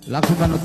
Lagu manut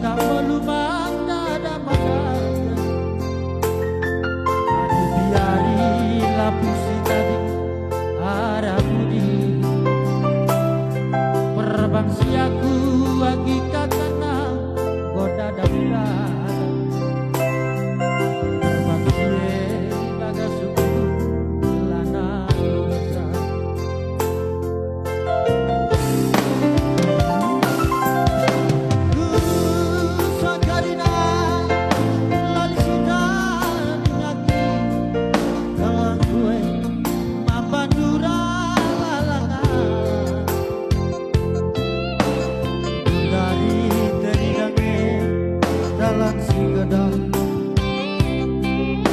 tak melumang nada makan. Aduh biari lapusi tadi arah budi perbangsi aku lagi kakana goda dapura perbangsi baga suku lana dosa.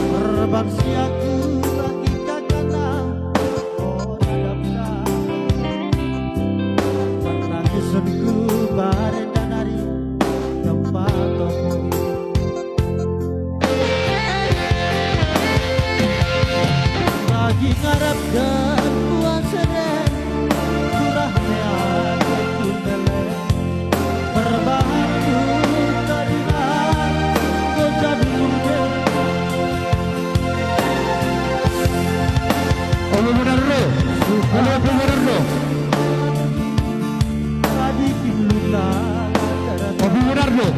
Berbangsi aku lagi kakana oh ada pernah kesenku bareng dan hari tempat toko lagi ngarep dan buat seren curah mean kundele berbahan ku tadinan goda dulu. Obo Munardo, Obo Munardo, Tadi piluna, Obo Munardo.